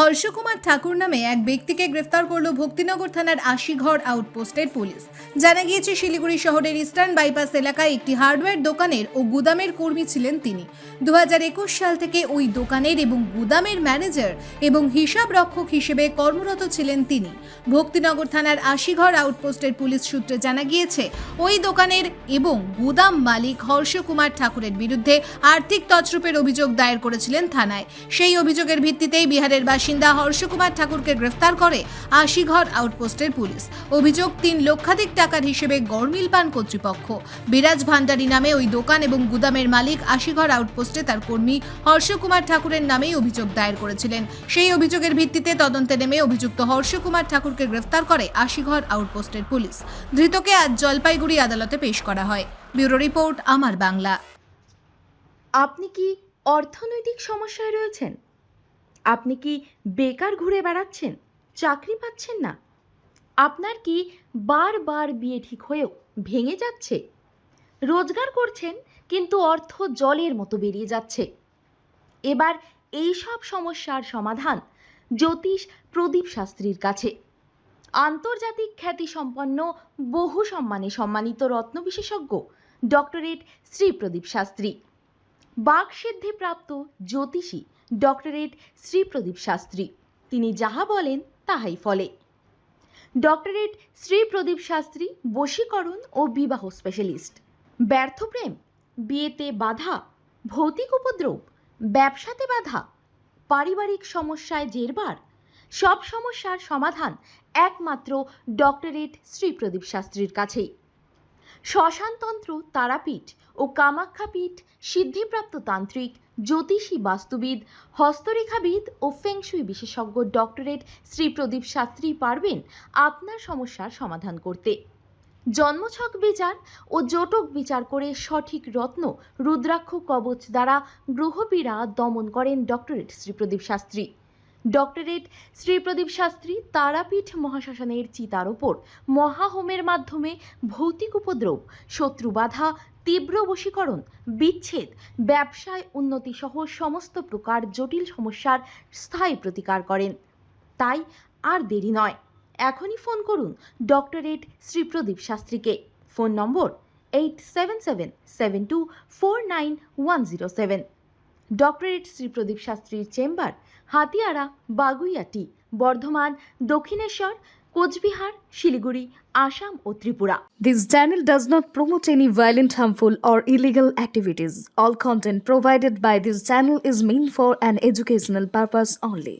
হর্ষকুমার ঠাকুর নামে এক ব্যক্তিকে গ্রেফতার করল ভক্তিনগর থানার আশিঘর আউটপোস্টের পুলিশ। জানা গিয়েছে, শিলিগুড়ি শহরের ইস্টার্ন বাইপাস এলাকায় একটি হার্ডওয়্যার দোকানের ও গুদামের কর্মী ছিলেন তিনি। 2021 সাল থেকে ওই দোকানের এবং গুদামের ম্যানেজার এবং হিসাব রক্ষক হিসেবে কর্মরত ছিলেন তিনি। ভক্তিনগর থানার আশিঘর আউটপোস্টের পুলিশ সূত্রে জানা গিয়েছে, ওই দোকানের এবং গুদাম মালিক হর্ষকুমার ঠাকুরের বিরুদ্ধে আর্থিক তছরূপের অভিযোগ দায়ের করেছিলেন থানায়। সেই অভিযোগের ভিত্তিতেই বিহারের বাসিন্দা হর্ষকুমার ঠাকুরকে গ্রেফতার করে আশিঘর আউটপোস্টের পুলিশ। অভিযোগ, 3 লক্ষাধিক টাকার হিসেবে গড়মিল পান কর্তৃপক্ষ। বিরাজ ভান্ডারী নামে ওই দোকান এবং গুদামের মালিক আশিঘর আউটপোস্টে তার কর্মী হর্ষকুমার ঠাকুরের নামেই অভিযোগ দায়ের করেছিলেন। সেই অভিযোগের ভিত্তিতে তদন্তে নেমে অভিযুক্ত হর্ষকুমার ঠাকুরকে গ্রেফতার করে আশিঘর আউটপোস্টের পুলিশ। ধৃতকে আজ জলপাইগুড়ি আদালতে পেশ করা হয়। ব্যুরো রিপোর্ট, আমার বাংলা। আপনি কি অর্থনৈতিক সমস্যায় রয়েছেন? আপনি কি বেকার ঘুরে বেড়াচ্ছেন, চাকরি পাচ্ছেন না? আপনার কি বারবার বিয়ে ঠিক হয়েও ভেঙে যাচ্ছে? রোজগার করছেন কিন্তু অর্থ জলের মতো বেরিয়ে যাচ্ছে। এবার এই সব সমস্যার সমাধান জ্যোতিষ প্রদীপ শাস্ত্রীর কাছে। আন্তর্জাতিক খ্যাতিসম্পন্ন বহু সম্মানে সম্মানিত রত্ন বিশেষজ্ঞ ডক্টরেট শ্রী প্রদীপ শাস্ত্রী, বাকসিদ্ধিপ্রাপ্ত জ্যোতিষী ডক্টরেট শ্রী প্রদীপ শাস্ত্রী। তিনি যাহা বলেন তাহাই ফলে। ডক্টরেট শ্রী প্রদীপ শাস্ত্রী বশীকরণ ও বিবাহ স্পেশালিস্ট। ব্যর্থ প্রেম, বিয়েতে বাধা, ভৌতিক উপদ্রব, ব্যবসাতে বাধা, পারিবারিক সমস্যায় জেরবার, সব সমস্যার সমাধান একমাত্র ডক্টরেট শ্রী প্রদীপ শাস্ত্রীর কাছেই। শ্মশানতন্ত্র, তারাপীঠ ও কামাখ্যাপীঠ, সিদ্ধিপ্রাপ্ত তান্ত্রিক, জ্যোতিষী, বাস্তুবিদ, হস্তরেখাবিদ ও ফেংশুই বিশেষজ্ঞ ডক্টরেট শ্রী প্রদীপ শাস্ত্রী পারবেন আপনার সমস্যার সমাধান করতে। জন্মছক বিচার ও জটক বিচার করে সঠিক রত্ন রুদ্রাক্ষ কবচ দ্বারা গ্রহপীড়া দমন করেন ডক্টরেট শ্রী প্রদীপ শাস্ত্রী। ডক্টরেট শ্রী প্রদীপ শাস্ত্রী তারাপীঠ মহাশ্মশানের চিতার ওপর মহাহোমের মাধ্যমে ভৌতিক উপদ্রব, শত্রু বাধা, তীব্র বশীকরণ, বিচ্ছেদ, ব্যবসায় উন্নতি সহ সমস্ত প্রকার জটিল সমস্যার স্থায়ী প্রতিকার করেন। তাই আর দেরি নয়, এখনই ফোন করুন ডক্টরেট শ্রী প্রদীপ শাস্ত্রীকে। Phone number 8777249107। Doctorate Shri Pradeep শাস্ত্রীর চেম্বার হাতিয়াড়া, বাগুইয়াটি, বর্ধমান, দক্ষিণেশ্বর, কোচবিহার, শিলিগুড়ি, আসাম ও Tripura. This channel does not promote any violent, harmful, or illegal activities. All content provided by this channel is meant for an educational purpose only.